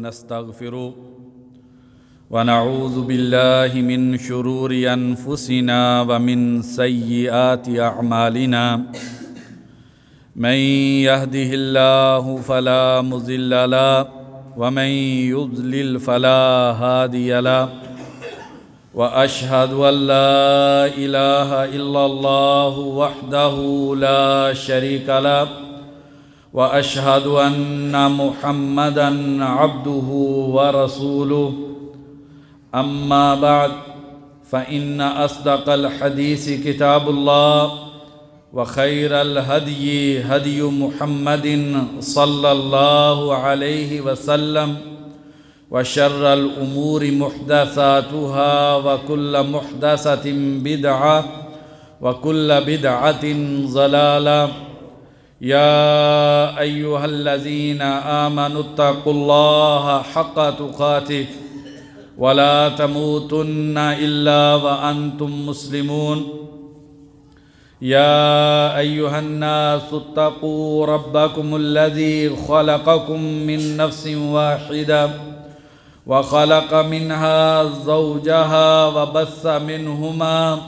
ونستغفره ونعوذ بالله من شرور أنفسنا ومن سيئات أعمالنا من يهده الله فلا مضل له ومن يضلل فلا هادي له وأشهد أن لا إله إلا الله وحده لا شريك له وأشهد أن محمدًا عبده ورسوله أما بعد فإن أصدق الحديث كتاب الله وخير الهدي هدي محمد صلى الله عليه وسلم وشر الأمور محدثاتها وكل محدثة بدعة وكل بدعة ضلالة يا أيها الذين آمنوا اتقوا الله حق تقاته ولا تموتن إلا وأنتم مسلمون يا أيها الناس اتقوا ربكم الذي خلقكم من نفس واحدة وخلق منها زوجها وبث منهما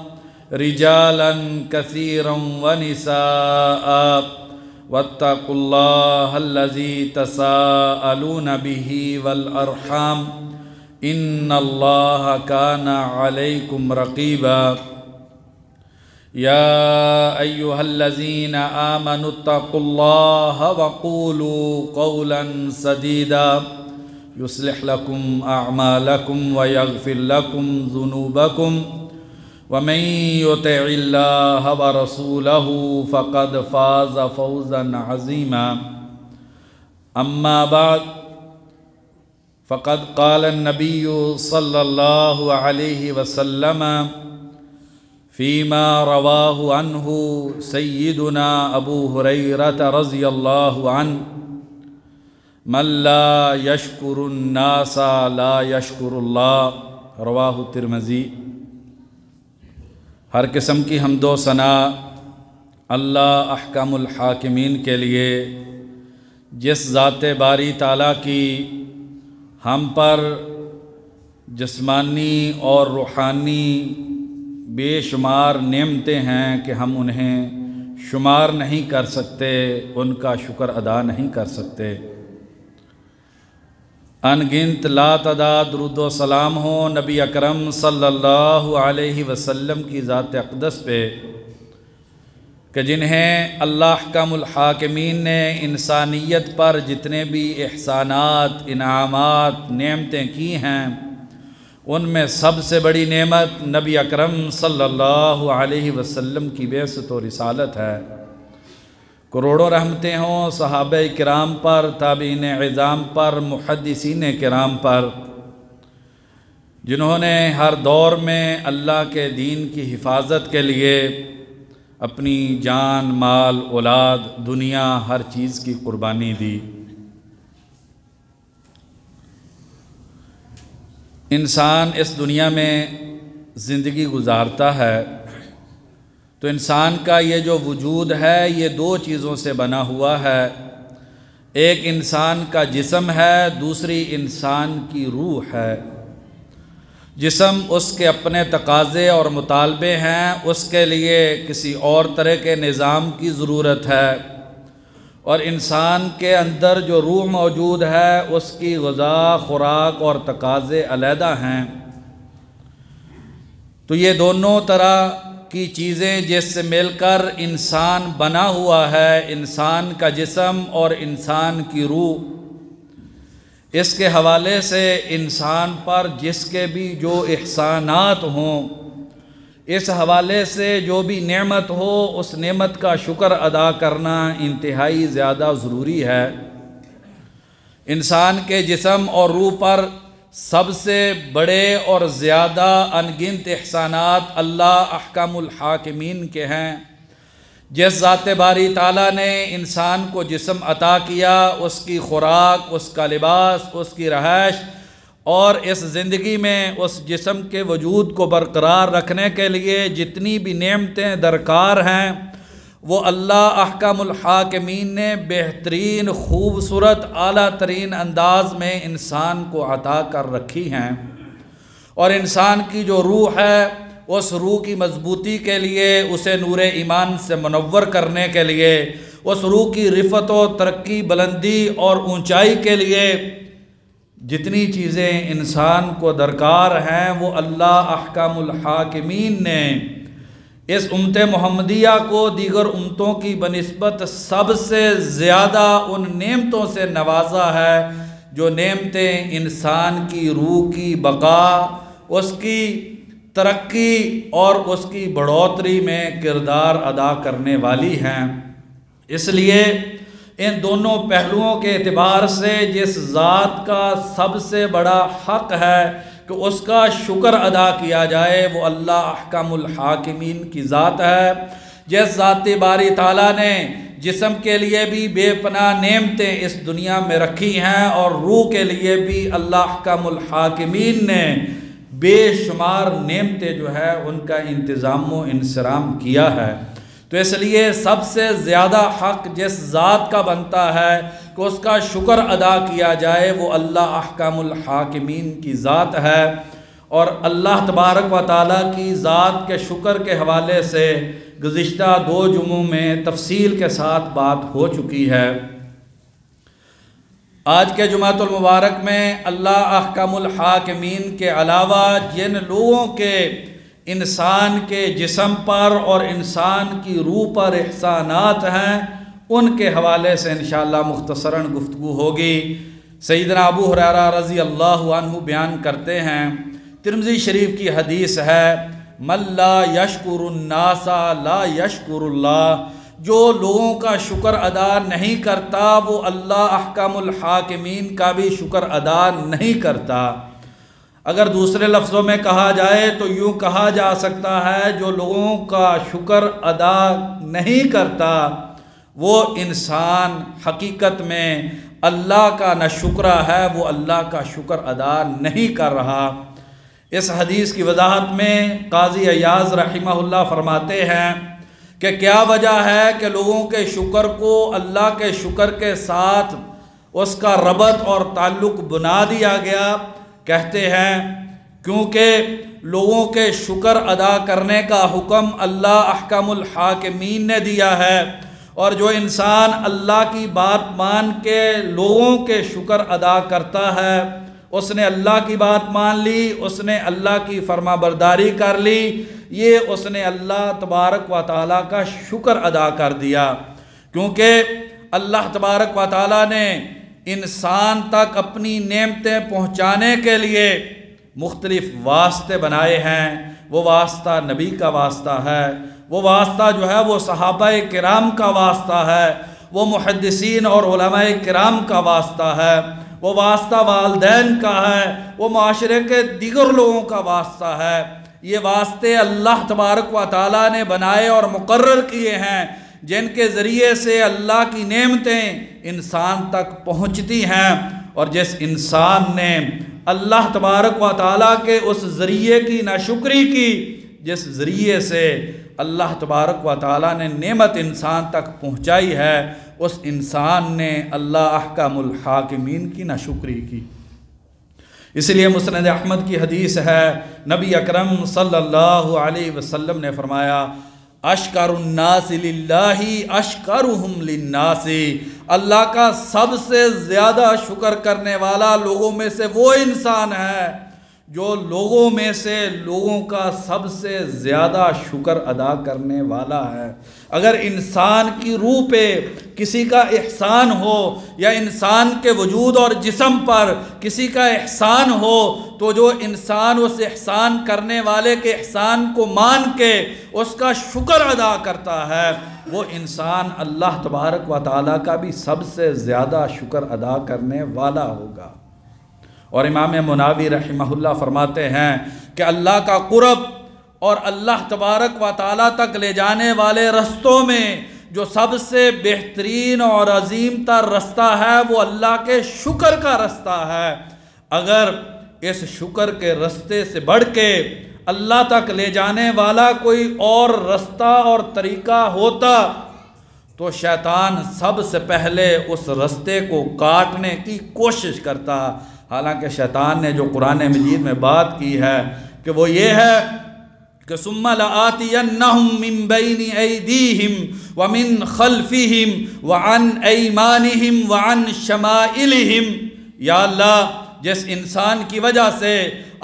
رجالا كثيرا ونساء واتقوا الله الذي تساءلون به والأرحام إن الله كان عليكم رقيبا يا أيها الذين آمنوا اتقوا الله وقولوا قولا سديدا يصلح لكم أعمالكم ويغفر لكم ذنوبكم ومن يطع الله ورسوله فقد فاز فوزا عظيما أما بعد فقد قال النبي صلى الله عليه وسلم فيما رواه عنه سيدنا أبو هريرة رضي الله عنه من لا يشكر الناس لا يشكر الله رواہ ترمذی۔ ہر قسم کی حمد و ثنا اللہ احکم الحاکمین کے لیے، جس ذات باری تعالیٰ کی ہم پر جسمانی اور روحانی بے شمار نعمتیں ہیں کہ ہم انہیں شمار نہیں کر سکتے، ان کا شکر ادا نہیں کر سکتے۔ ان گنت لا تعداد درود و سلام ہو نبی اکرم صلی اللہ علیہ وسلم کی ذات اقدس پہ، کہ جنہیں اللہ احکم الحاکمین نے انسانیت پر جتنے بھی احسانات، انعامات، نعمتیں کی ہیں، ان میں سب سے بڑی نعمت نبی اکرم صلی اللہ علیہ وسلم کی بعثت و رسالت ہے۔ کروڑوں رحمتیں ہوں صحابہ کرام پر، تابعین عظام پر، محدثین کرام پر، جنہوں نے ہر دور میں اللہ کے دین کی حفاظت کے لیے اپنی جان، مال، اولاد، دنیا، ہر چیز کی قربانی دی۔ انسان اس دنیا میں زندگی گزارتا ہے تو انسان کا یہ جو وجود ہے یہ دو چیزوں سے بنا ہوا ہے۔ ایک انسان کا جسم ہے، دوسری انسان کی روح ہے۔ جسم اس کے اپنے تقاضے اور مطالبے ہیں، اس کے لیے کسی اور طرح کے نظام کی ضرورت ہے، اور انسان کے اندر جو روح موجود ہے اس کی غذا، خوراک اور تقاضے علیحدہ ہیں۔ تو یہ دونوں طرح کی چیزیں جس سے مل کر انسان بنا ہوا ہے، انسان کا جسم اور انسان کی روح، اس کے حوالے سے انسان پر جس کے بھی جو احسانات ہوں، اس حوالے سے جو بھی نعمت ہو، اس نعمت کا شکر ادا کرنا انتہائی زیادہ ضروری ہے۔ انسان کے جسم اور روح پر سب سے بڑے اور زیادہ انگنت احسانات اللہ احکم الحاکمین کے ہیں۔ جس ذات باری تعالیٰ نے انسان کو جسم عطا کیا، اس کی خوراک، اس کا لباس، اس کی رہائش، اور اس زندگی میں اس جسم کے وجود کو برقرار رکھنے کے لیے جتنی بھی نعمتیں درکار ہیں، وہ اللہ احکم الحاکمین نے بہترین خوبصورت اعلیٰ ترین انداز میں انسان کو عطا کر رکھی ہیں، اور انسان کی جو روح ہے اس روح کی مضبوطی کے لیے، اسے نور ایمان سے منور کرنے کے لیے، اس روح کی رفعت و ترقی، بلندی اور اونچائی کے لیے جتنی چیزیں انسان کو درکار ہیں وہ اللہ احکم الحاکمین نے اس امت محمدیہ کو دیگر امتوں کی بنسبت سب سے زیادہ ان نعمتوں سے نوازا ہے جو نعمتیں انسان کی روح کی بقا، اس کی ترقی اور اس کی بڑھوتری میں کردار ادا کرنے والی ہیں۔ اس لیے ان دونوں پہلوؤں کے اعتبار سے جس ذات کا سب سے بڑا حق ہے کہ اس کا شکر ادا کیا جائے وہ اللہ احکم الحاکمین کی ذات ہے۔ جس ذات باری تعالیٰ نے جسم کے لیے بھی بے پناہ نعمتیں اس دنیا میں رکھی ہیں، اور روح کے لیے بھی اللہ احکم الحاکمین نے بے شمار نعمتیں جو ہے ان کا انتظام و انصرام کیا ہے۔ تو اس لیے سب سے زیادہ حق جس ذات کا بنتا ہے کہ اس کا شکر ادا کیا جائے وہ اللہ احکم الحاکمین کی ذات ہے۔ اور اللہ تبارک و تعالیٰ کی ذات کے شکر کے حوالے سے گزشتہ 2 جمعوں میں تفصیل کے ساتھ بات ہو چکی ہے۔ آج کے جمعۃ المبارک میں اللہ احکم الحاکمین کے علاوہ جن لوگوں کے انسان کے جسم پر اور انسان کی روح پر احسانات ہیں ان کے حوالے سے انشاءاللہ مختصراً گفتگو ہوگی۔ سیدنا ابو ہریرہ رضی اللہ عنہ بیان کرتے ہیں، ترمذی شریف کی حدیث ہے، من لا یشکر الناس لا یشکر اللہ، جو لوگوں کا شکر ادا نہیں کرتا وہ اللہ احکم الحاکمین کا بھی شکر ادا نہیں کرتا۔ اگر دوسرے لفظوں میں کہا جائے تو یوں کہا جا سکتا ہے جو لوگوں کا شکر ادا نہیں کرتا وہ انسان حقیقت میں اللہ کا نہ شکرہ ہے، وہ اللہ کا شکر ادا نہیں کر رہا۔ اس حدیث کی وضاحت میں قاضی عیاض رحمہ اللہ فرماتے ہیں کہ کیا وجہ ہے کہ لوگوں کے شکر کو اللہ کے شکر کے ساتھ اس کا ربط اور تعلق بنا دیا گیا؟ کہتے ہیں کیونکہ لوگوں کے شکر ادا کرنے کا حکم اللہ احکم الحاکمین نے دیا ہے، اور جو انسان اللہ کی بات مان کے لوگوں کے شکر ادا کرتا ہے اس نے اللہ کی بات مان لی، اس نے اللہ کی فرما برداری کر لی، یہ اس نے اللہ تبارک و تعالیٰ کا شکر ادا کر دیا۔ کیونکہ اللہ تبارک و تعالیٰ نے انسان تک اپنی نعمتیں پہنچانے کے لیے مختلف واسطے بنائے ہیں۔ وہ واسطہ نبی کا واسطہ ہے، وہ واسطہ جو ہے وہ صحابہ کرام کا واسطہ ہے، وہ محدثین اور علماء کرام کا واسطہ ہے، وہ واسطہ والدین کا ہے، وہ معاشرے کے دیگر لوگوں کا واسطہ ہے۔ یہ واسطے اللہ تبارک و تعالیٰ نے بنائے اور مقرر کیے ہیں جن کے ذریعے سے اللہ کی نعمتیں انسان تک پہنچتی ہیں، اور جس انسان نے اللہ تبارک و تعالیٰ کے اس ذریعے کی ناشکری کی جس ذریعے سے اللہ تبارک و تعالیٰ نے نعمت انسان تک پہنچائی ہے، اس انسان نے اللہ احکم الحاکمین کی ناشکری کی۔ اس لیے مسند احمد کی حدیث ہے، نبی اکرم صلی اللہ علیہ وسلم نے فرمایا، اشکر الناس للہ اشکرہم للناس، اللہ کا سب سے زیادہ شکر کرنے والا لوگوں میں سے وہ انسان ہے جو لوگوں میں سے لوگوں کا سب سے زیادہ شکر ادا کرنے والا ہے۔ اگر انسان کی روح پہ کسی کا احسان ہو یا انسان کے وجود اور جسم پر کسی کا احسان ہو تو جو انسان اس احسان کرنے والے کے احسان کو مان کے اس کا شکر ادا کرتا ہے وہ انسان اللہ تبارک و تعالیٰ کا بھی سب سے زیادہ شکر ادا کرنے والا ہوگا۔ اور امام مناوی رحمہ اللہ فرماتے ہیں کہ اللہ کا قرب اور اللہ تبارک و تعالیٰ تک لے جانے والے رستوں میں جو سب سے بہترین اور عظیم تر رستہ ہے وہ اللہ کے شکر کا رستہ ہے۔ اگر اس شکر کے رستے سے بڑھ کے اللہ تک لے جانے والا کوئی اور رستہ اور طریقہ ہوتا تو شیطان سب سے پہلے اس رستے کو کاٹنے کی کوشش کرتا، حالانکہ شیطان نے جو قرآن مجید میں بات کی ہے کہ وہ یہ ہے کہ ثم لآتینہم من بین ایدیہم ومن خلفہم وعن ایمانہم وعن شمائلہم۔ یا اللہ، جس انسان کی وجہ سے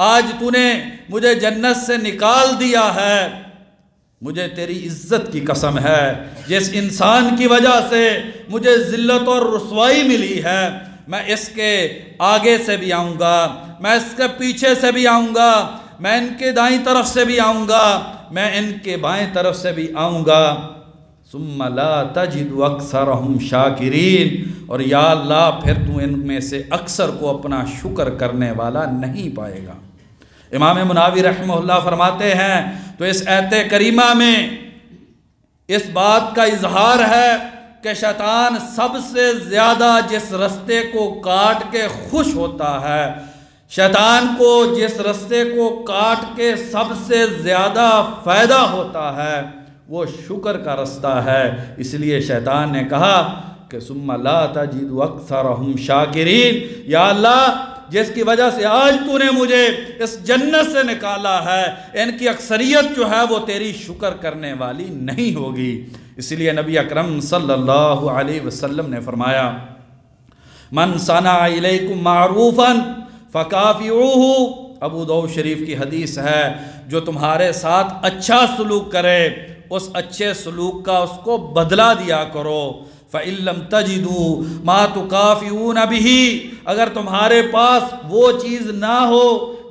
آج تو نے مجھے جنت سے نکال دیا ہے، مجھے تیری عزت کی قسم ہے، جس انسان کی وجہ سے مجھے ذلت اور رسوائی ملی ہے، میں اس کے آگے سے بھی آؤں گا، میں اس کے پیچھے سے بھی آؤں گا، میں ان کے دائیں طرف سے بھی آؤں گا، میں ان کے بائیں طرف سے بھی آؤں گا۔ ثم لا تجد اکثرہم شاکرین، اور یا اللہ پھر تو ان میں سے اکثر کو اپنا شکر کرنے والا نہیں پائے گا۔ امام مناوی رحمہ اللہ فرماتے ہیں تو اس آیت کریمہ میں اس بات کا اظہار ہے کہ شیطان سب سے زیادہ جس رستے کو کاٹ کے خوش ہوتا ہے، شیطان کو جس رستے کو کاٹ کے سب سے زیادہ فائدہ ہوتا ہے وہ شکر کا رستہ ہے۔ اس لیے شیطان نے کہا کہ ثم لا تجد اکثرہم شاکرین، یا اللہ جس کی وجہ سے آج تو نے مجھے اس جنت سے نکالا ہے، ان کی اکثریت جو ہے وہ تیری شکر کرنے والی نہیں ہوگی۔ اس لیے نبی اکرم صلی اللہ علیہ وسلم نے فرمایا من صنع الیکم معروفا فکافئوہ، ابو داؤد شریف کی حدیث ہے، جو تمہارے ساتھ اچھا سلوک کرے اس اچھے سلوک کا اس کو بدلہ دیا کرو۔ فَإِن لَمْ تَجِدُوا مَا تُكَافِئُونَ بِهِ، اگر تمہارے پاس وہ چیز نہ ہو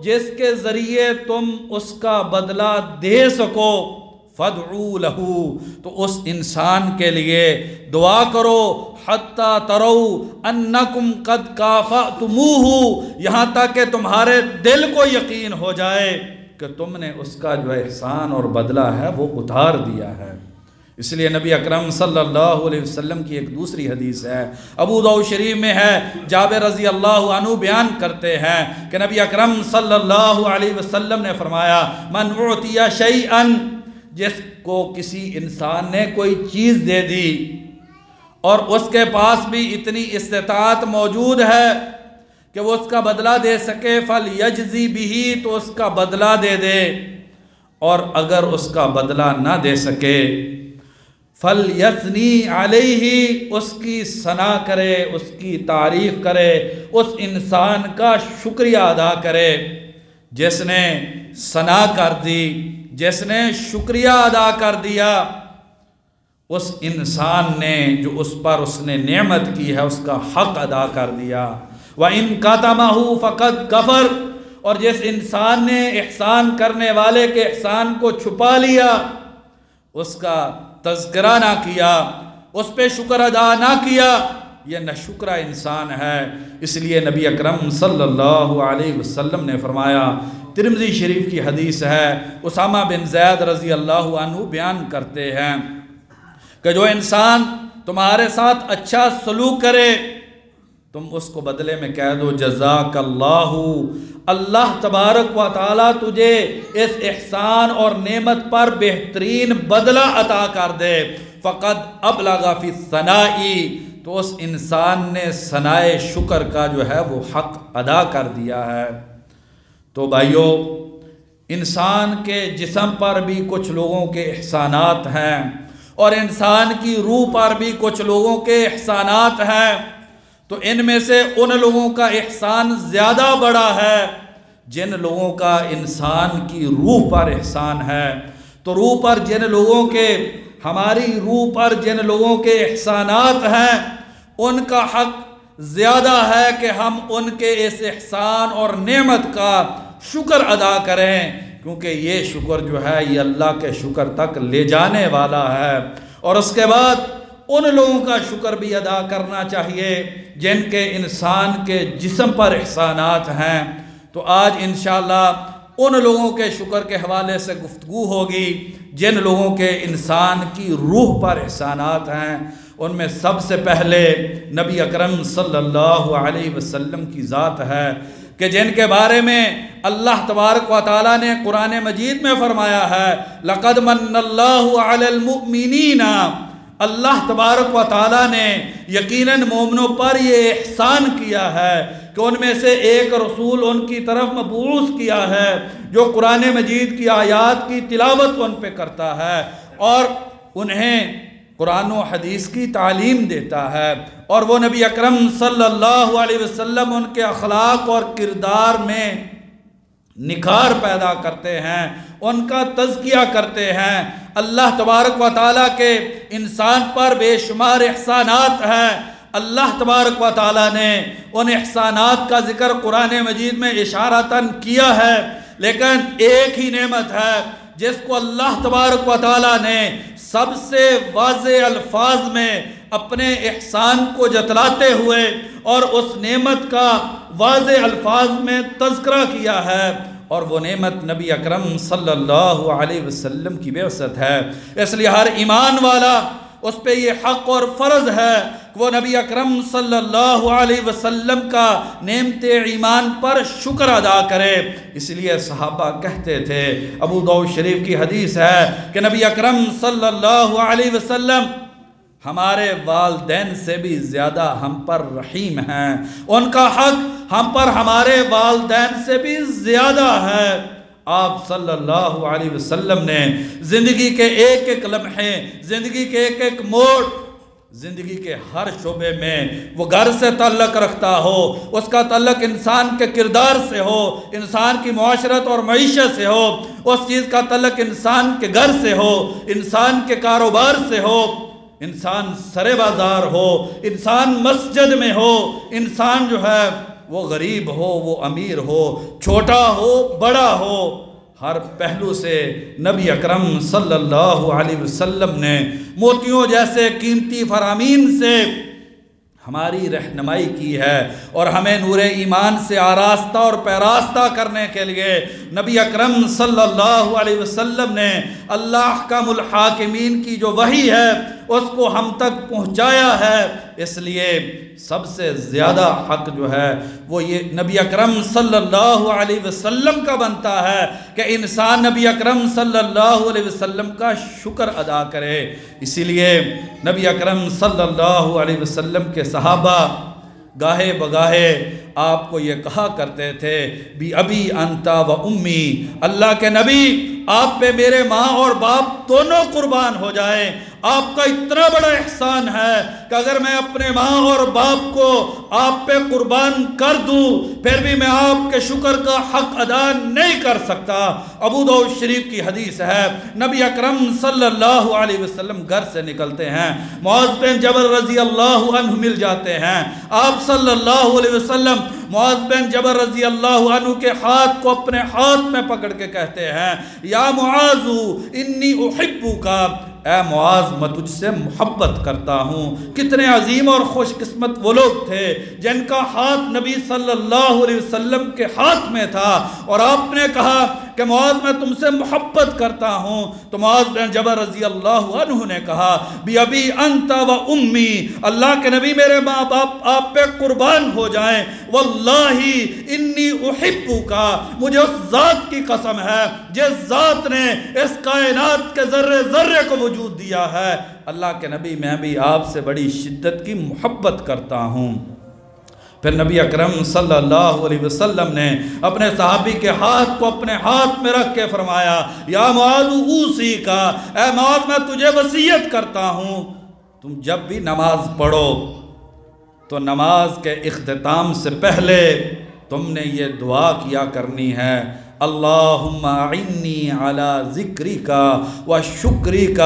جس کے ذریعے تم اس کا بدلہ دے سکو، فَادْعُوا لَهُ، تو اس انسان کے لیے دعا کرو، حَتَّى تَرَوْا أَنَّكُمْ قَدْ كَافَأْتُمُوهُ، یہاں تک کہ تمہارے دل کو یقین ہو جائے کہ تم نے اس کا جو احسان اور بدلہ ہے وہ اتار دیا ہے۔ اس لیے نبی اکرم صلی اللہ علیہ وسلم کی ایک دوسری حدیث ہے، ابو داؤد شریف میں ہے، جابر رضی اللہ عنہ بیان کرتے ہیں کہ نبی اکرم صلی اللہ علیہ وسلم نے فرمایا من اعطی شیئا، جس کو کسی انسان نے کوئی چیز دے دی اور اس کے پاس بھی اتنی استطاعت موجود ہے کہ وہ اس کا بدلہ دے سکے، فَلْيَجْزِ بِهِ، تو اس کا بدلہ دے دے، اور اگر اس کا بدلہ نہ دے سکے فَلْيَثْنِي عَلَيْهِ، اس کی ثنا کرے، اس کی تعریف کرے، اس انسان کا شکریہ ادا کرے جس نے ثنا کر دی، جس نے شکریہ ادا کر دیا، اس انسان نے جو اس پر اس نے نعمت کی ہے اس کا حق ادا کر دیا۔ وَإِن كَتَمَهُ فَقَدْ كَفَرَ، اور جس انسان نے احسان کرنے والے کے احسان کو چھپا لیا، اس کا تذکرہ نہ کیا، اس پہ شکر ادا نہ کیا، یہ ناشکرا انسان ہے۔ اس لیے نبی اکرم صلی اللہ علیہ وسلم نے فرمایا، ترمذی شریف کی حدیث ہے، اسامہ بن زید رضی اللہ عنہ بیان کرتے ہیں کہ جو انسان تمہارے ساتھ اچھا سلوک کرے تم اس کو بدلے میں کہہ دو جزاک اللہ، اللہ تبارک و تعالیٰ تجھے اس احسان اور نعمت پر بہترین بدلہ عطا کر دے، فقد ابلغ فی الثناء، تو اس انسان نے ثنائے شکر کا جو ہے وہ حق ادا کر دیا ہے۔ تو بھائیو، انسان کے جسم پر بھی کچھ لوگوں کے احسانات ہیں اور انسان کی روح پر بھی کچھ لوگوں کے احسانات ہیں، تو ان میں سے ان لوگوں کا احسان زیادہ بڑا ہے جن لوگوں کا انسان کی روح پر احسان ہے۔ تو روح پر جن لوگوں کے، ہماری روح پر جن لوگوں کے احسانات ہیں ان کا حق زیادہ ہے کہ ہم ان کے اس احسان اور نعمت کا شکر ادا کریں، کیونکہ یہ شکر جو ہے یہ اللہ کے شکر تک لے جانے والا ہے۔ اور اس کے بعد ان لوگوں کا شکر بھی ادا کرنا چاہیے جن کے انسان کے جسم پر احسانات ہیں۔ تو آج انشاءاللہ ان لوگوں کے شکر کے حوالے سے گفتگو ہوگی جن لوگوں کے انسان کی روح پر احسانات ہیں۔ ان میں سب سے پہلے نبی اکرم صلی اللہ علیہ وسلم کی ذات ہے کہ جن کے بارے میں اللہ تبارک و تعالیٰ نے قرآن مجید میں فرمایا ہے لَقَدْ مَنَّ اللَّهُ عَلَى الْمُؤْمِنِينَ، اللہ تبارک و تعالیٰ نے یقیناً مومنوں پر یہ احسان کیا ہے کہ ان میں سے ایک رسول ان کی طرف مبعوث کیا ہے جو قرآن مجید کی آیات کی تلاوت ان پہ کرتا ہے اور انہیں قرآن و حدیث کی تعلیم دیتا ہے، اور وہ نبی اکرم صلی اللہ علیہ وسلم ان کے اخلاق اور کردار میں نکھار پیدا کرتے ہیں، ان کا تزکیہ کرتے ہیں۔ اللہ تبارک و تعالیٰ کے انسان پر بے شمار احسانات ہیں، اللہ تبارک و تعالیٰ نے ان احسانات کا ذکر قرآن مجید میں اشارتاً کیا ہے، لیکن ایک ہی نعمت ہے جس کو اللہ تبارک و تعالیٰ نے سب سے واضح الفاظ میں اپنے احسان کو جتلاتے ہوئے اور اس نعمت کا واضح الفاظ میں تذکرہ کیا ہے، اور وہ نعمت نبی اکرم صلی اللہ علیہ وسلم کی بعثت ہے۔ اس لیے ہر ایمان والا اس پہ یہ حق اور فرض ہے کہ وہ نبی اکرم صلی اللہ علیہ وسلم کا نعمت ایمان پر شکر ادا کرے۔ اس لیے صحابہ کہتے تھے، ابو داؤد شریف کی حدیث ہے کہ نبی اکرم صلی اللہ علیہ وسلم ہمارے والدین سے بھی زیادہ ہم پر رحیم ہیں، ان کا حق ہم پر ہمارے والدین سے بھی زیادہ ہے۔ آپ صلی اللہ علیہ وسلم نے زندگی کے ایک ایک لمحے، زندگی کے ایک ایک موڑ، زندگی کے ہر شعبے میں وہ گھر سے تعلق رکھتا ہو، اس کا تعلق انسان کے کردار سے ہو، انسان کی معاشرت اور معیشت سے ہو، اس چیز کا تعلق انسان کے گھر سے ہو، انسان کے کاروبار سے ہو، انسان سرے بازار ہو، انسان مسجد میں ہو، انسان جو ہے وہ غریب ہو، وہ امیر ہو، چھوٹا ہو، بڑا ہو، ہر پہلو سے نبی اکرم صلی اللہ علیہ وسلم نے موتیوں جیسے قیمتی فرامین سے ہماری رہنمائی کی ہے، اور ہمیں نور ایمان سے آراستہ اور پیراستہ کرنے کے لیے نبی اکرم صلی اللہ علیہ وسلم نے اللہ احکام الحاکمین کی جو وحی ہے اس کو ہم تک پہنچایا ہے۔ اس لیے سب سے زیادہ حق جو ہے وہ یہ نبی اکرم صلی اللہ علیہ وسلم کا بنتا ہے کہ انسان نبی اکرم صلی اللہ علیہ وسلم کا شکر ادا کرے۔ اسی لیے نبی اکرم صلی اللہ علیہ وسلم کے صحابہ گاہے بگاہے آپ کو یہ کہا کرتے تھے، بی ابی انتا و امی، اللہ کے نبی آپ پہ میرے ماں اور باپ دونوں قربان ہو جائیں۔ آپ کا اتنا بڑا احسان ہے کہ اگر میں اپنے ماں اور باپ کو آپ پہ قربان کر دوں پھر بھی میں آپ کے شکر کا حق ادا نہیں کر سکتا۔ ابو داؤد شریف کی حدیث ہے، نبی اکرم صلی اللہ علیہ وسلم گھر سے نکلتے ہیں، معاذ بن جبل رضی اللہ عنہ مل جاتے ہیں، آپ صلی اللہ علیہ وسلم معاذ بن جبل رضی اللہ عنہ کے ہاتھ کو اپنے ہاتھ میں پکڑ کے کہتے ہیں، یا معاذ انی احبک، اے معاذ میں تجھ سے محبت کرتا ہوں۔ کتنے عظیم اور خوش قسمت وہ لوگ تھے جن کا ہاتھ نبی صلی اللہ علیہ وسلم کے ہاتھ میں تھا، اور آپ نے کہا کہ معاذ میں تم سے محبت کرتا ہوں، تو معاذ بن جبل رضی اللہ عنہ نے کہا، بی ابی انت و امی، اللہ کے نبی میرے ماں باپ آپ پہ قربان ہو جائیں، واللہ انی احبک، مجھے اس ذات کی قسم ہے جس ذات نے اس کائنات کے ذرے ذرے کو وجود دیا ہے، اللہ کے نبی میں بھی آپ سے بڑی شدت کی محبت کرتا ہوں۔ پھر نبی اکرم صلی اللہ علیہ وسلم نے اپنے صحابی کے ہاتھ کو اپنے ہاتھ میں رکھ کے فرمایا، یا معاذ اوصی کا، اے معاذ میں تجھے وصیت کرتا ہوں، تم جب بھی نماز پڑھو تو نماز کے اختتام سے پہلے تم نے یہ دعا کیا کرنی ہے، اللہم اعنی علی ذکرک و شکرک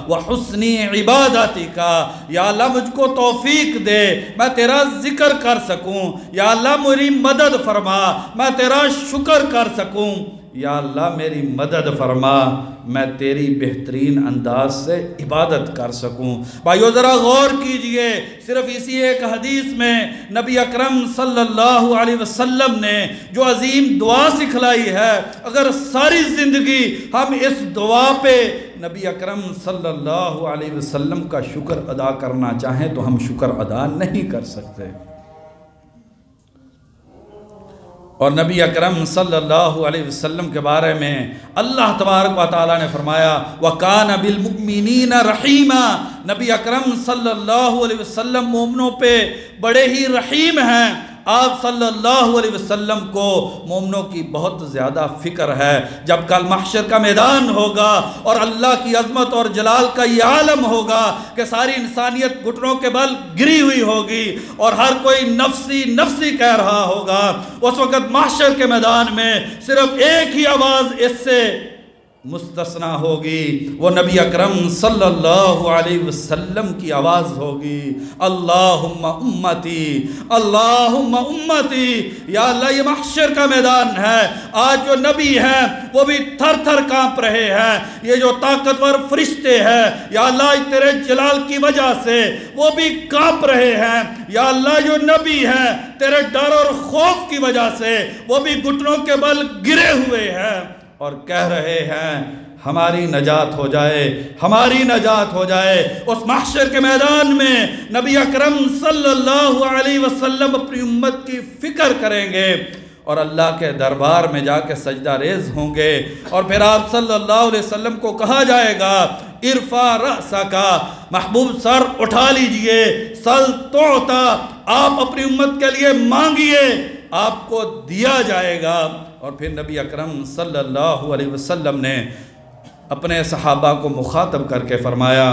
و حسن عبادتک، یا اللہ مجھ کو توفیق دے میں تیرا ذکر کر سکوں، یا اللہ میری مدد فرما میں تیرا شکر کر سکوں، یا اللہ میری مدد فرما میں تیری بہترین انداز سے عبادت کر سکوں۔ بھائیو ذرا غور کیجئے، صرف اسی ایک حدیث میں نبی اکرم صلی اللہ علیہ وسلم نے جو عظیم دعا سکھلائی ہے، اگر ساری زندگی ہم اس دعا پہ نبی اکرم صلی اللہ علیہ وسلم کا شکر ادا کرنا چاہیں تو ہم شکر ادا نہیں کر سکتے۔ اور نبی اکرم صلی اللہ علیہ وسلم کے بارے میں اللہ تبارک و تعالیٰ نے فرمایا وَكَانَ بِالْمُؤْمِنِينَ رَحِيمًا، نبی اکرم صلی اللہ علیہ وسلم مومنوں پہ بڑے ہی رحیم ہیں۔ آپ صلی اللہ علیہ وسلم کو مومنوں کی بہت زیادہ فکر ہے۔ جب کل محشر کا میدان ہوگا اور اللہ کی عظمت اور جلال کا یہ عالم ہوگا کہ ساری انسانیت گھٹنوں کے بل گری ہوئی ہوگی اور ہر کوئی نفسی نفسی کہہ رہا ہوگا، اس وقت محشر کے میدان میں صرف ایک ہی آواز اس سے مستثنا ہوگی، وہ نبی اکرم صلی اللہ علیہ وسلم کی آواز ہوگی، اللہم امتی اللہم امتی۔ یا اللہ یہ محشر کا میدان ہے، آج جو نبی ہیں وہ بھی تھر تھر کانپ رہے ہیں، یہ جو طاقتور فرشتے ہیں یا اللہ تیرے جلال کی وجہ سے وہ بھی کانپ رہے ہیں، یا اللہ جو نبی ہیں تیرے ڈر اور خوف کی وجہ سے وہ بھی گھٹنوں کے بل گرے ہوئے ہیں اور کہہ رہے ہیں ہماری نجات ہو جائے، ہماری نجات ہو جائے۔ اس محشر کے میدان میں نبی اکرم صلی اللہ علیہ وسلم اپنی امت کی فکر کریں گے اور اللہ کے دربار میں جا کے سجدہ ریز ہوں گے، اور پھر آپ صلی اللہ علیہ وسلم کو کہا جائے گا ارفع رأسکا، محبوب سر اٹھا لیجئے، سل تعطا، آپ اپنی امت کے لیے مانگیے آپ کو دیا جائے گا۔ اور پھر نبی اکرم صلی اللہ علیہ وسلم نے اپنے صحابہ کو مخاطب کر کے فرمایا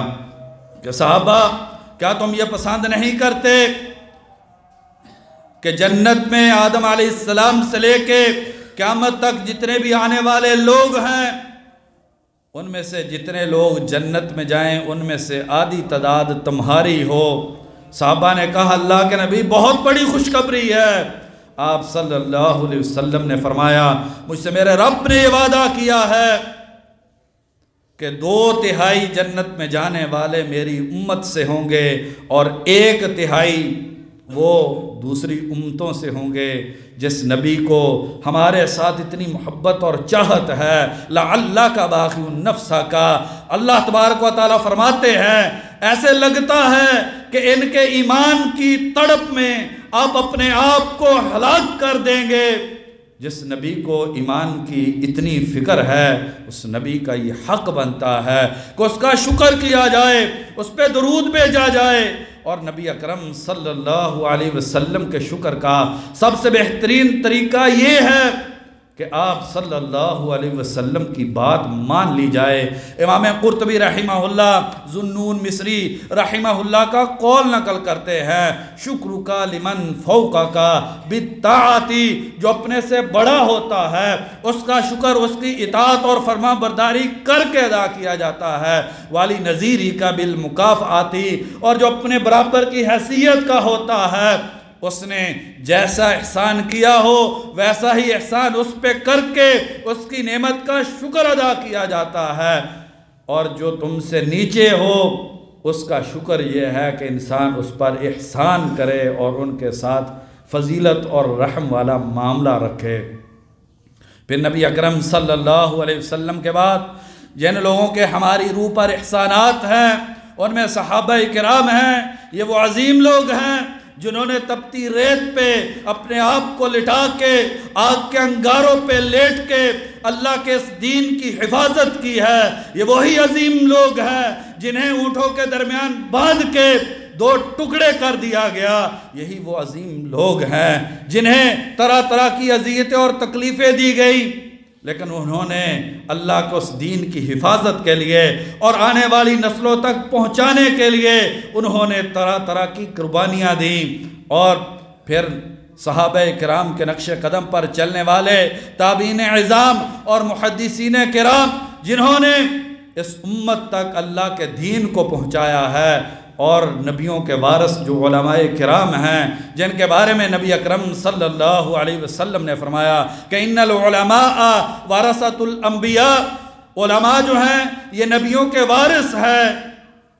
کہ صحابہ کیا تم یہ پسند نہیں کرتے کہ جنت میں آدم علیہ السلام سے لے کے قیامت تک جتنے بھی آنے والے لوگ ہیں ان میں سے جتنے لوگ جنت میں جائیں ان میں سے آدھی تعداد تمہاری ہو؟ صحابہ نے کہا اللہ کے نبی بہت بڑی خوشخبری ہے۔ آپ صلی اللہ علیہ وسلم نے فرمایا مجھ سے میرے رب نے یہ وعدہ کیا ہے کہ 2/3 جنت میں جانے والے میری امت سے ہوں گے اور 1/3 وہ دوسری امتوں سے ہوں گے۔ جس نبی کو ہمارے ساتھ اتنی محبت اور چاہت ہے لعلک باخع نفسک، اللہ تبارک و تعالیٰ فرماتے ہیں ایسے لگتا ہے کہ ان کے ایمان کی تڑپ میں آپ اپنے آپ کو ہلاک کر دیں گے۔ جس نبی کو ایمان کی اتنی فکر ہے اس نبی کا یہ حق بنتا ہے کہ اس کا شکر کیا جائے، اس پہ درود بھیجا جائے۔ اور نبی اکرم صلی اللہ علیہ وسلم کے شکر کا سب سے بہترین طریقہ یہ ہے کہ آپ صلی اللہ علیہ وسلم کی بات مان لی جائے۔ امام قرطبی رحمہ اللہ، ذوالنون مصری رحمہ اللہ کا قول نقل کرتے ہیں شکرک لمن فوقک بالطاعۃ، جو اپنے سے بڑا ہوتا ہے اس کا شکر اس کی اطاعت اور فرما برداری کر کے ادا کیا جاتا ہے، والی نذیری کا بالمکافآت، اور جو اپنے برابر کی حیثیت کا ہوتا ہے اس نے جیسا احسان کیا ہو ویسا ہی احسان اس پہ کر کے اس کی نعمت کا شکر ادا کیا جاتا ہے، اور جو تم سے نیچے ہو اس کا شکر یہ ہے کہ انسان اس پر احسان کرے اور ان کے ساتھ فضیلت اور رحم والا معاملہ رکھے۔ پھر نبی اکرم صلی اللہ علیہ وسلم کے بعد جن لوگوں کے ہماری روح پر احسانات ہیں ان میں صحابہ کرام ہیں، یہ وہ عظیم لوگ ہیں جنہوں نے تپتی ریت پہ اپنے آپ کو لٹا کے آگ کے انگاروں پہ لیٹ کے اللہ کے اس دین کی حفاظت کی ہے۔ یہ وہی عظیم لوگ ہیں جنہیں اونٹوں کے درمیان باندھ کے 2 ٹکڑے کر دیا گیا۔ یہی وہ عظیم لوگ ہیں جنہیں طرح طرح کی اذیتیں اور تکلیفیں دی گئی، لیکن انہوں نے اللہ کو اس دین کی حفاظت کے لیے اور آنے والی نسلوں تک پہنچانے کے لیے انہوں نے طرح طرح کی قربانیاں دیں۔ اور پھر صحابہ کرام کے نقش قدم پر چلنے والے تابعین عظام اور محدثین کرام جنہوں نے اس امت تک اللہ کے دین کو پہنچایا ہے، اور نبیوں کے وارث جو علماء کرام ہیں جن کے بارے میں نبی اکرم صلی اللہ علیہ وسلم نے فرمایا کہ ان العلماء ورثۃ الانبیاء، علماء جو ہیں یہ نبیوں کے وارث ہیں۔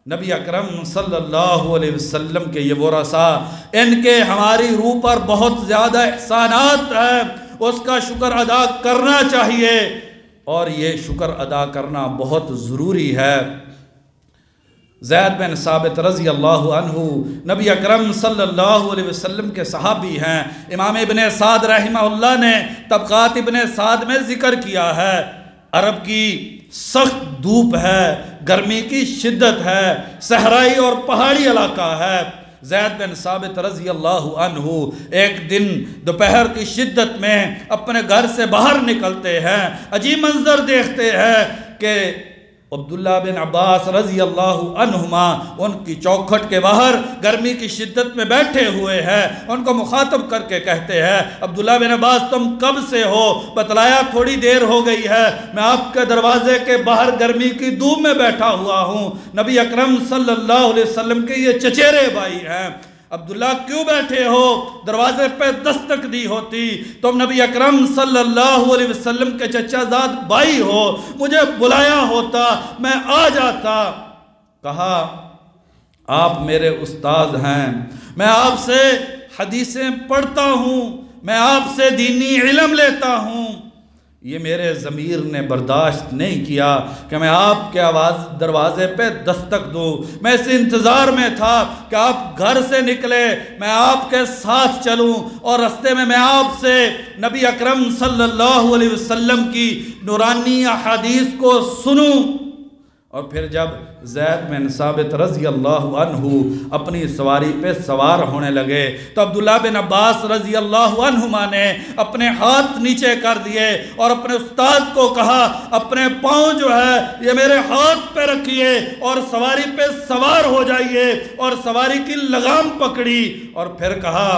نبی اکرم صلی اللہ علیہ وسلم کے یہ ورثاء، ان کے ہماری روح پر بہت زیادہ احسانات ہیں، اس کا شکر ادا کرنا چاہیے، اور یہ شکر ادا کرنا بہت ضروری ہے۔ زید بن ثابت رضی اللہ عنہ نبی اکرم صلی اللہ علیہ وسلم کے صحابی ہیں۔ امام ابن سعد رحمہ اللہ نے طبقات ابن سعد میں ذکر کیا ہے، عرب کی سخت دھوپ ہے، گرمی کی شدت ہے، صحرائی اور پہاڑی علاقہ ہے۔ زید بن ثابت رضی اللہ عنہ ایک دن دوپہر کی شدت میں اپنے گھر سے باہر نکلتے ہیں، عجیب منظر دیکھتے ہیں کہ عبداللہ بن عباس رضی اللہ عنہما ان کی چوکھٹ کے باہر گرمی کی شدت میں بیٹھے ہوئے ہیں۔ ان کو مخاطب کر کے کہتے ہیں، عبداللہ بن عباس تم کب سے ہو؟ بتلایا تھوڑی دیر ہو گئی ہے، میں آپ کے دروازے کے باہر گرمی کی دھوپ میں بیٹھا ہوا ہوں۔ نبی اکرم صلی اللہ علیہ وسلم کے یہ چچیرے بھائی ہیں۔ عبداللہ کیوں بیٹھے ہو؟ دروازے پہ دستک دی ہوتی، تم نبی اکرم صلی اللہ علیہ وسلم کے چچا زاد بھائی ہو، مجھے بلایا ہوتا میں آ جاتا۔ کہا آپ میرے استاد ہیں، میں آپ سے حدیثیں پڑھتا ہوں، میں آپ سے دینی علم لیتا ہوں، یہ میرے ضمیر نے برداشت نہیں کیا کہ میں آپ کے دروازے پہ دستک دوں۔ میں اس انتظار میں تھا کہ آپ گھر سے نکلے، میں آپ کے ساتھ چلوں اور رستے میں آپ سے نبی اکرم صلی اللہ علیہ وسلم کی نورانی احادیث کو سنوں۔ اور پھر جب زید بن ثابت رضی اللہ عنہ اپنی سواری پہ سوار ہونے لگے تو عبداللہ بن عباس رضی اللہ عنہما نے اپنے ہاتھ نیچے کر دیے اور اپنے استاد کو کہا اپنے پاؤں جو ہے یہ میرے ہاتھ پہ رکھیے اور سواری پہ سوار ہو جائیے، اور سواری کی لگام پکڑی اور پھر کہا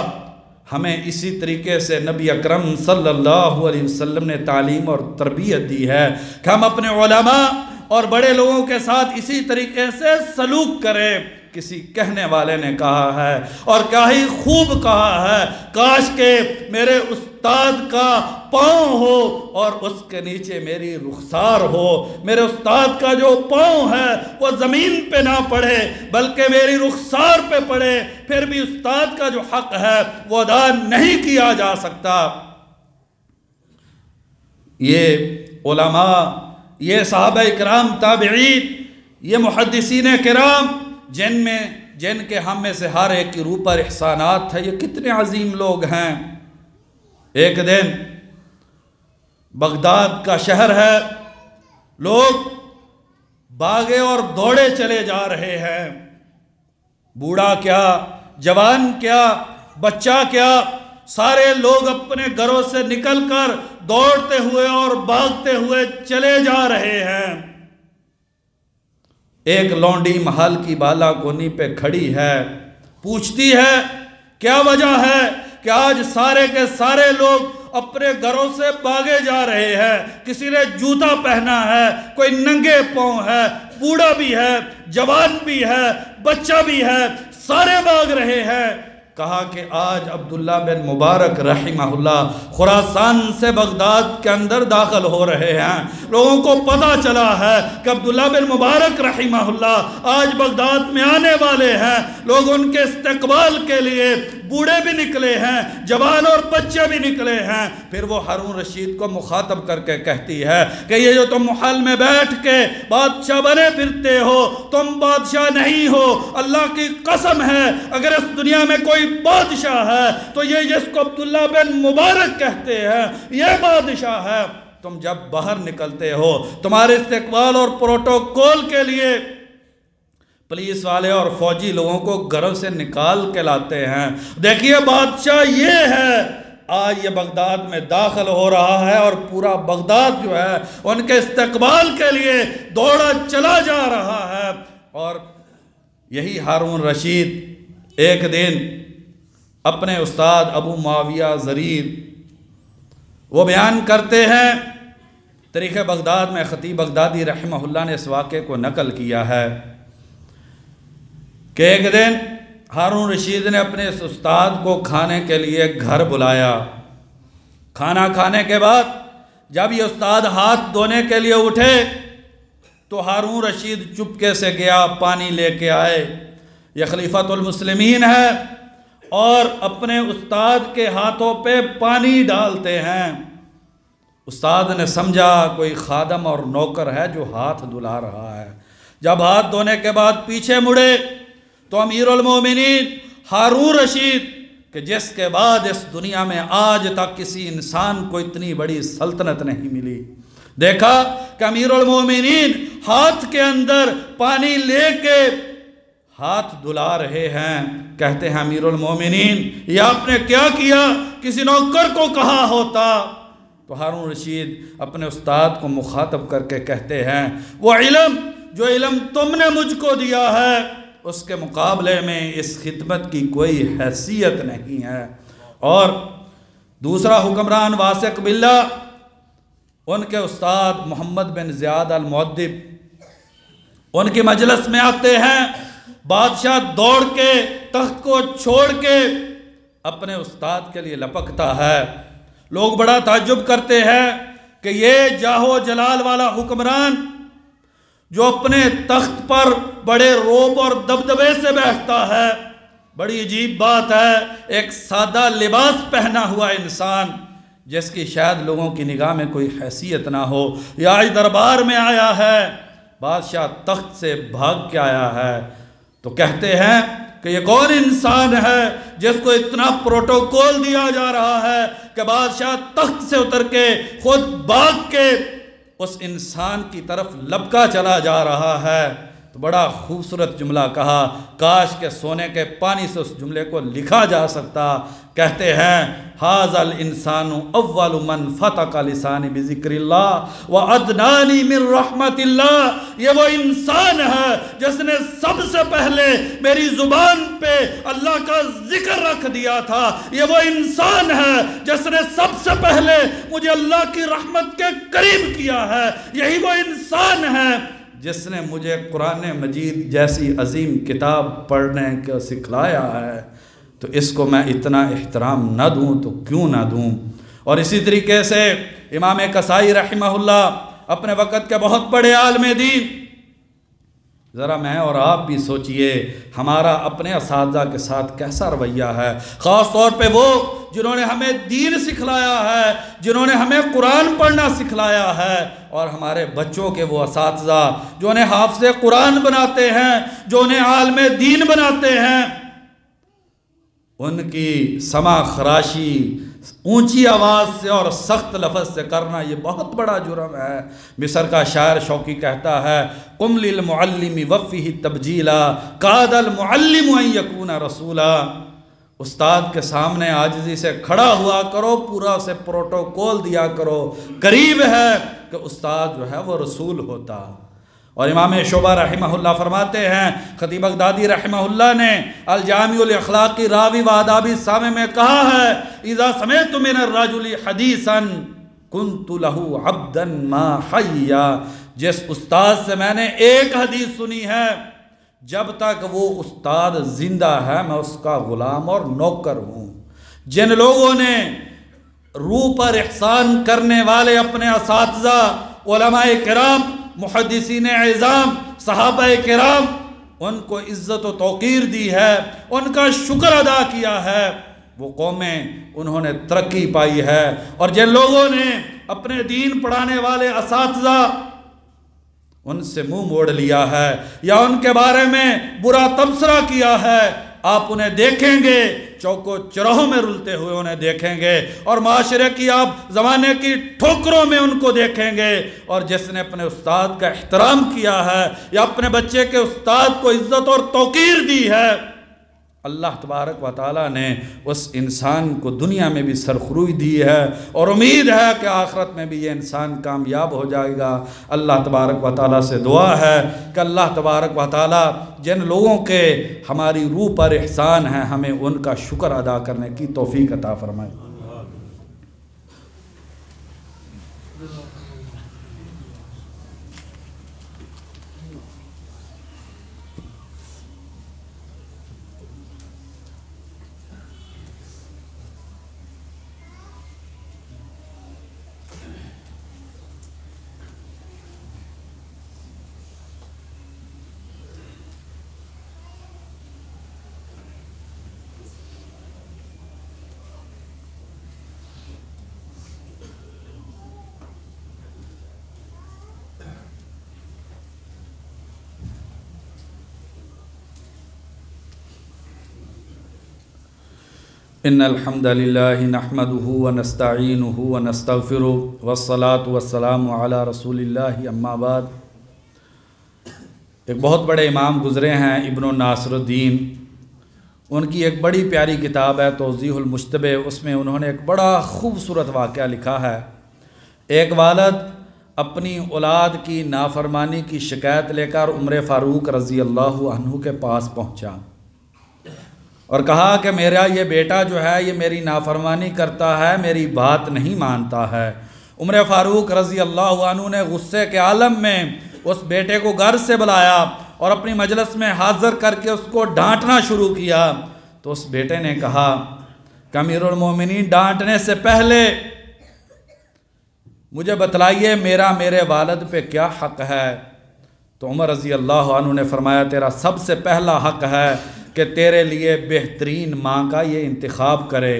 ہمیں اسی طریقے سے نبی اکرم صلی اللہ علیہ وسلم نے تعلیم اور تربیت دی ہے کہ ہم اپنے علماء اور بڑے لوگوں کے ساتھ اسی طریقے سے سلوک کریں۔ کسی کہنے والے نے کہا ہے اور کیا ہی خوب کہا ہے، کاش کہ میرے استاد کا پاؤں ہو اور اس کے نیچے میری رخسار ہو، میرے استاد کا جو پاؤں ہے وہ زمین پہ نہ پڑے بلکہ میری رخسار پہ پڑے، پھر بھی استاد کا جو حق ہے وہ ادا نہیں کیا جا سکتا۔ یہ علماء، یہ صحابہ کرام تابعین، یہ محدثین کرام جن کے ہم میں سے ہر ایک کی روح پر احسانات تھے، یہ کتنے عظیم لوگ ہیں۔ ایک دن بغداد کا شہر ہے، لوگ بھاگے اور دوڑے چلے جا رہے ہیں، بوڑھا کیا، جوان کیا، بچہ کیا، سارے لوگ اپنے گھروں سے نکل کر دوڑتے ہوئے اور بھاگتے ہوئے چلے جا رہے ہیں۔ ایک لونڈی محل کی بالا کونی پہ کھڑی ہے، پوچھتی ہے کیا وجہ ہے کہ آج سارے کے سارے لوگ اپنے گھروں سے بھاگے جا رہے ہیں؟ کسی نے جوتا پہنا ہے، کوئی ننگے پاؤں ہے، بوڑھا بھی ہے، جوان بھی ہے، بچہ بھی ہے، سارے بھاگ رہے ہیں۔ کہا کہ آج عبداللہ بن مبارک رحمہ اللہ خراسان سے بغداد کے اندر داخل ہو رہے ہیں، لوگوں کو پتہ چلا ہے کہ عبداللہ بن مبارک رحمہ اللہ آج بغداد میں آنے والے ہیں، لوگ ان کے استقبال کے لیے بوڑھے بھی نکلے ہیں، جوان اور بچے بھی نکلے ہیں۔ پھر وہ ہارون رشید کو مخاطب کر کے کہتی ہے کہ یہ جو تم محل میں بیٹھ کے بادشاہ بنے پھرتے ہو، تم بادشاہ نہیں ہو، اللہ کی قسم ہے اگر اس دنیا میں کوئی بادشاہ ہے تو یہ جس کو عبداللہ بن مبارک کہتے ہیں یہ بادشاہ ہے۔ تم جب باہر نکلتے ہو تمہارے استقبال اور پروٹوکول کے لیے پولیس والے اور فوجی لوگوں کو گھروں سے نکال کے لاتے ہیں۔ دیکھیے بادشاہ یہ ہے، آج یہ بغداد میں داخل ہو رہا ہے اور پورا بغداد جو ہے ان کے استقبال کے لیے دوڑا چلا جا رہا ہے۔ اور یہی ہارون رشید ایک دن اپنے استاد ابو معاویہ زریر وہ بیان کرتے ہیں، تاریخ بغداد میں خطیب بغدادی رحمہ اللہ نے اس واقعے کو نقل کیا ہے کہ ایک دن ہارون رشید نے اپنے اس استاد کو کھانے کے لیے گھر بلایا۔ کھانا کھانے کے بعد جب یہ استاد ہاتھ دھونے کے لیے اٹھے تو ہارون رشید چپکے سے گیا، پانی لے کے آئے۔ یہ خلیفۃ المسلمین ہے اور اپنے استاد کے ہاتھوں پہ پانی ڈالتے ہیں۔ استاد نے سمجھا کوئی خادم اور نوکر ہے جو ہاتھ دھلا رہا ہے، جب ہاتھ دھونے کے بعد پیچھے مڑے تو امیر المومنین ہارون رشید کہ جس کے بعد اس دنیا میں آج تک کسی انسان کو اتنی بڑی سلطنت نہیں ملی، دیکھا کہ امیر المومنین ہاتھ کے اندر پانی لے کے ہاتھ دھلا رہے ہیں، کہتے ہیں امیر المومنین یہ آپ نے کیا کیا، کسی نوکر کو کہا ہوتا۔ تو ہارون رشید اپنے استاد کو مخاطب کر کے کہتے ہیں وہ علم جو علم تم نے مجھ کو دیا ہے اس کے مقابلے میں اس خدمت کی کوئی حیثیت نہیں ہے۔ اور دوسرا حکمران واثق باللہ، ان کے استاد محمد بن زیاد المؤدب ان کی مجلس میں آتے ہیں، بادشاہ دوڑ کے تخت کو چھوڑ کے اپنے استاد کے لیے لپکتا ہے۔ لوگ بڑا تعجب کرتے ہیں کہ یہ جاہو جلال والا حکمران جو اپنے تخت پر بڑے روب اور دبدبے سے بیٹھتا ہے، بڑی عجیب بات ہے، ایک سادہ لباس پہنا ہوا انسان جس کی شاید لوگوں کی نگاہ میں کوئی حیثیت نہ ہو، یہ آج دربار میں آیا ہے، بادشاہ تخت سے بھاگ کے آیا ہے۔ تو کہتے ہیں کہ یہ کون انسان ہے جس کو اتنا پروٹوکول دیا جا رہا ہے کہ بادشاہ تخت سے اتر کے خود بھاگ کے اس انسان کی طرف لپکا چلا جا رہا ہے۔ تو بڑا خوبصورت جملہ کہا، کاش کہ سونے کے پانی سے اس جملے کو لکھا جا سکتا۔ کہتے ہیں ھذا الانسان اول من فتق لسانی بذکر اللہ وادنانی من رحمت اللہ، یہ وہ انسان ہے جس نے سب سے پہلے میری زبان پہ اللہ کا ذکر رکھ دیا تھا، یہ وہ انسان ہے جس نے سب سے پہلے مجھے اللہ کی رحمت کے قریب کیا ہے، یہی وہ انسان ہے جس نے مجھے قرآن مجید جیسی عظیم کتاب پڑھنے کا سکھلایا ہے۔ تو اس کو میں اتنا احترام نہ دوں تو کیوں نہ دوں۔ اور اسی طریقے سے امام کسائی رحمہ اللہ اپنے وقت کے بہت بڑے عالم دین، ذرا میں اور آپ بھی سوچئے ہمارا اپنے اساتذہ کے ساتھ کیسا رویہ ہے، خاص طور پہ وہ جنہوں نے ہمیں دین سکھلایا ہے، جنہوں نے ہمیں قرآن پڑھنا سکھلایا ہے، اور ہمارے بچوں کے وہ اساتذہ جو انہیں حافظ قرآن بناتے ہیں، جو انہیں عالم دین بناتے ہیں، ان کی سما خراشی اونچی آواز سے اور سخت لفظ سے کرنا یہ بہت بڑا جرم ہے۔ مصر کا شاعر شوقی کہتا ہے قم للمعلم وفیہ تبجیلا کاد المعلم ان یکون رسولا، استاد کے سامنے عاجزی سے کھڑا ہوا کرو، پورا اسے پروٹوکول دیا کرو، قریب ہے کہ استاد جو ہے وہ رسول ہوتا۔ اور امام شعبہ رحمہ اللہ فرماتے ہیں، خطیب بغدادی رحمہ اللہ نے الجامع الاخلاقی راوی و آدابی سامع میں کہا ہے اذا سمعت من الرجل حدیثا کنت له عبدا ما حیا، جس استاد سے میں نے ایک حدیث سنی ہے جب تک وہ استاد زندہ ہے میں اس کا غلام اور نوکر ہوں۔ جن لوگوں نے روح پر احسان کرنے والے اپنے اساتذہ علماء کرام، محدثین اعظام، صحابہ کرام، ان کو عزت و توقیر دی ہے، ان کا شکر ادا کیا ہے، وہ قومیں انہوں نے ترقی پائی ہے۔ اور جن لوگوں نے اپنے دین پڑھانے والے اساتذہ ان سے منہ موڑ لیا ہے یا ان کے بارے میں برا تبصرہ کیا ہے، آپ انہیں دیکھیں گے چوکو چراہوں میں رلتے ہوئے انہیں دیکھیں گے، اور معاشرے کی آپ زمانے کی ٹھوکروں میں ان کو دیکھیں گے۔ اور جس نے اپنے استاد کا احترام کیا ہے یا اپنے بچے کے استاد کو عزت اور توقیر دی ہے، اللہ تبارک و تعالیٰ نے اس انسان کو دنیا میں بھی سرخروئی دی ہے، اور امید ہے کہ آخرت میں بھی یہ انسان کامیاب ہو جائے گا۔ اللہ تبارک و تعالیٰ سے دعا ہے کہ اللہ تبارک و تعالیٰ جن لوگوں کے ہماری روح پر احسان ہے ہمیں ان کا شکر ادا کرنے کی توفیق عطا فرمائے۔ إن الحمد لله نحمده ونستعينه ونستغفره والصلاة والسلام على رسول الله اما بعد۔ ایک بہت بڑے امام گزرے ہیں ابن ناصر الدین، ان کی ایک بڑی پیاری کتاب ہے توضیح المشتبہ، اس میں انہوں نے ایک بڑا خوبصورت واقعہ لکھا ہے۔ ایک والد اپنی اولاد کی نافرمانی کی شکایت لے کر عمر فاروق رضی اللہ عنہ کے پاس پہنچا اور کہا کہ میرا یہ بیٹا جو ہے یہ میری نافرمانی کرتا ہے، میری بات نہیں مانتا ہے۔ عمر فاروق رضی اللہ عنہ نے غصے کے عالم میں اس بیٹے کو گھر سے بلایا اور اپنی مجلس میں حاضر کر کے اس کو ڈانٹنا شروع کیا۔ تو اس بیٹے نے کہا کہ امیر المومنین، ڈانٹنے سے پہلے مجھے بتلائیے میرے والد پہ کیا حق ہے۔ تو عمر رضی اللہ عنہ نے فرمایا تیرا سب سے پہلا حق ہے کہ تیرے لیے بہترین ماں کا یہ انتخاب کرے،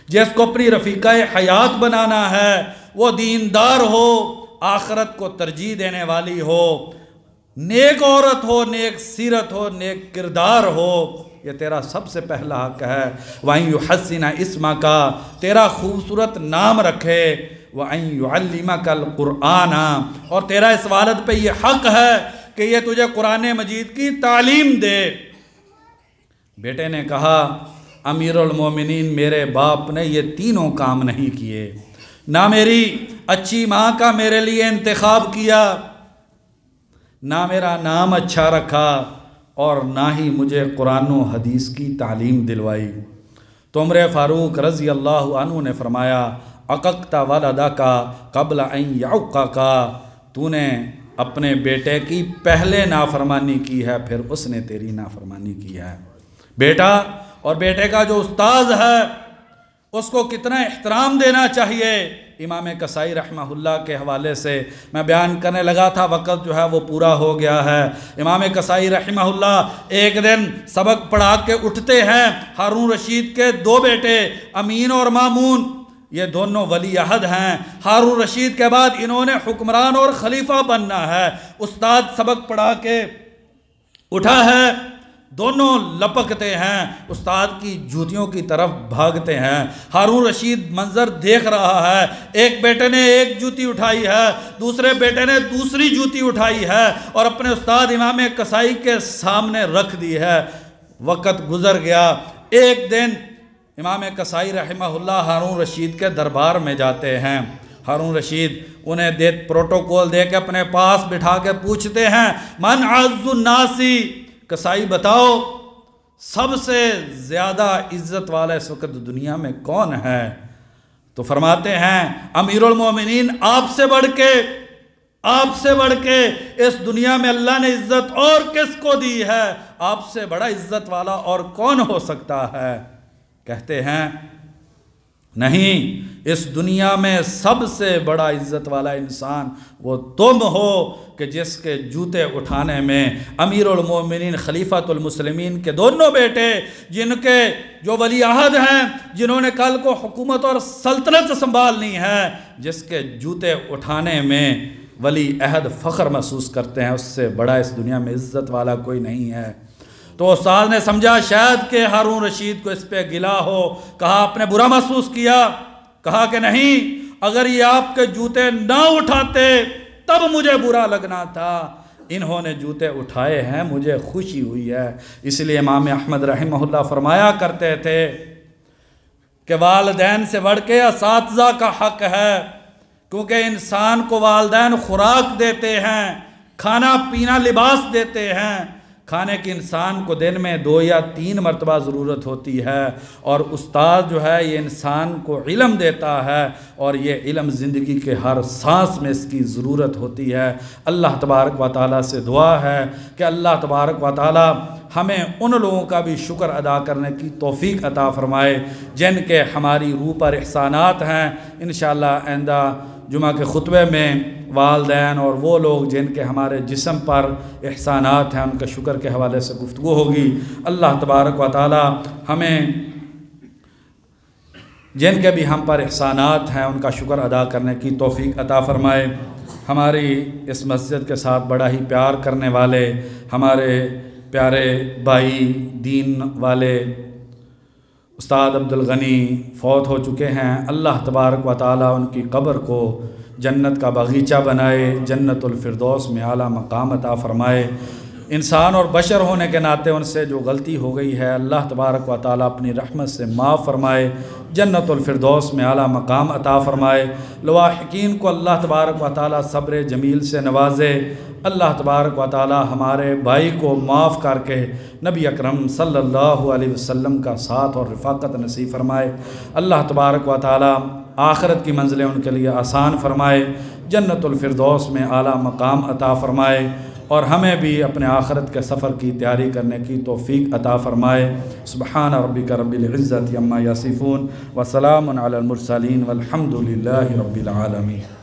جس کو اپنی رفیقہ حیات بنانا ہے، وہ دیندار ہو، آخرت کو ترجیح دینے والی ہو، نیک عورت ہو، نیک سیرت ہو، نیک کردار ہو، یہ تیرا سب سے پہلا حق ہے۔ وَأَن يُحَسِّنَ اسْمَكَ، تیرا خوبصورت نام رکھے، وَأَن يُعَلِّمَكَ الْقُرْآنَ، اور تیرا اس والد پہ یہ حق ہے کہ یہ تجھے قرآن مجید کی تعلیم دے۔ بیٹے نے کہا امیر المومنین، میرے باپ نے یہ تینوں کام نہیں کیے، نہ میری اچھی ماں کا میرے لیے انتخاب کیا، نہ میرا نام اچھا رکھا، اور نہ ہی مجھے قرآن و حدیث کی تعلیم دلوائی۔ تو عمر فاروق رضی اللہ عنہ نے فرمایا عققت ولدک قبل ان یعقک، تو نے اپنے بیٹے کی پہلے نافرمانی کی ہے، پھر اس نے تیری نافرمانی کی ہے۔ بیٹا اور بیٹے کا جو استاذ ہے اس کو کتنا احترام دینا چاہیے۔ امام کسائی رحمہ اللہ کے حوالے سے میں بیان کرنے لگا تھا، وقت جو ہے وہ پورا ہو گیا ہے۔ امام کسائی رحمہ اللہ ایک دن سبق پڑھا کے اٹھتے ہیں، ہارون رشید کے دو بیٹے امین اور مامون، یہ دونوں ولی عہد ہیں، ہارون رشید کے بعد انہوں نے حکمران اور خلیفہ بننا ہے۔ استاد سبق پڑھا کے اٹھا ہے، دونوں لپکتے ہیں، استاد کی جوتیوں کی طرف بھاگتے ہیں۔ ہارون رشید منظر دیکھ رہا ہے، ایک بیٹے نے ایک جوتی اٹھائی ہے، دوسرے بیٹے نے دوسری جوتی اٹھائی ہے اور اپنے استاد امام کسائی کے سامنے رکھ دی ہے۔ وقت گزر گیا، ایک دن امام کسائی رحمہ اللہ ہارون رشید کے دربار میں جاتے ہیں۔ ہارون رشید انہیں پروٹوکول دے کے اپنے پاس بٹھا کے پوچھتے ہیں من اعز الناس، کسائی بتاؤ سب سے زیادہ عزت والا اس وقت دنیا میں کون ہے؟ تو فرماتے ہیں امیر المومنین، آپ سے بڑھ کے اس دنیا میں اللہ نے عزت اور کس کو دی ہے؟ آپ سے بڑا عزت والا اور کون ہو سکتا ہے؟ کہتے ہیں نہیں، اس دنیا میں سب سے بڑا عزت والا انسان وہ تم ہو کہ جس کے جوتے اٹھانے میں امیر المومنین خلیفۃ المسلمین کے دونوں بیٹے، جن کے جو ولی عہد ہیں، جنہوں نے کل کو حکومت اور سلطنت سنبھالنی ہے، جس کے جوتے اٹھانے میں ولی عہد فخر محسوس کرتے ہیں، اس سے بڑا اس دنیا میں عزت والا کوئی نہیں ہے۔ تو استاد نے سمجھا شاید کہ ہارون رشید کو اس پہ گلا ہو، کہا آپ نے برا محسوس کیا؟ کہا کہ نہیں، اگر یہ آپ کے جوتے نہ اٹھاتے تب مجھے برا لگنا تھا، انہوں نے جوتے اٹھائے ہیں، مجھے خوشی ہوئی ہے۔ اس لیے امام احمد رحمہ اللہ فرمایا کرتے تھے کہ والدین سے بڑھ کے اساتذہ کا حق ہے، کیونکہ انسان کو والدین خوراک دیتے ہیں، کھانا پینا لباس دیتے ہیں۔ کھانے کی انسان کو دن میں 2 یا 3 مرتبہ ضرورت ہوتی ہے، اور استاد جو ہے یہ انسان کو علم دیتا ہے، اور یہ علم زندگی کے ہر سانس میں اس کی ضرورت ہوتی ہے۔ اللہ تبارک و تعالیٰ سے دعا ہے کہ اللہ تبارک و تعالیٰ ہمیں ان لوگوں کا بھی شکر ادا کرنے کی توفیق عطا فرمائے جن کے ہماری روح پر احسانات ہیں۔ انشاءاللہ آئندہ جمعہ کے خطبے میں والدین اور وہ لوگ جن کے ہمارے جسم پر احسانات ہیں ان کے شکر کے حوالے سے گفتگو ہوگی۔ اللہ تبارک و تعالی ہمیں جن کے بھی ہم پر احسانات ہیں ان کا شکر ادا کرنے کی توفیق عطا فرمائے۔ ہماری اس مسجد کے ساتھ بڑا ہی پیار کرنے والے ہمارے پیارے بھائی دین والے استاد عبدالغنی فوت ہو چکے ہیں، اللہ تبارک و تعالیٰ ان کی قبر کو جنت کا باغیچہ بنائے، جنت الفردوس میں اعلیٰ مقام عطا فرمائے۔ انسان اور بشر ہونے کے ناطے ان سے جو غلطی ہو گئی ہے اللہ تبارک و تعالیٰ اپنی رحمت سے معاف فرمائے، جنت الفردوس میں اعلیٰ مقام عطا فرمائے۔ لواحقین کو اللہ تبارک و تعالیٰ صبر جمیل سے نوازے۔ اللہ تبارک و تعالیٰ ہمارے بھائی کو معاف کر کے نبی اکرم صلی اللہ علیہ وسلم کا ساتھ اور رفاقت نصیب فرمائے۔ اللہ تبارک و تعالیٰ آخرت کی منزلیں ان کے لیے آسان فرمائے، جنت الفردوس میں اعلیٰ مقام عطا فرمائے، اور ہمیں بھی اپنے آخرت کے سفر کی تیاری کرنے کی توفیق عطا فرمائے۔ سبحان ربک رب العزت عما یصفون وسلام علی المرسلین والحمد للہ رب العالمین۔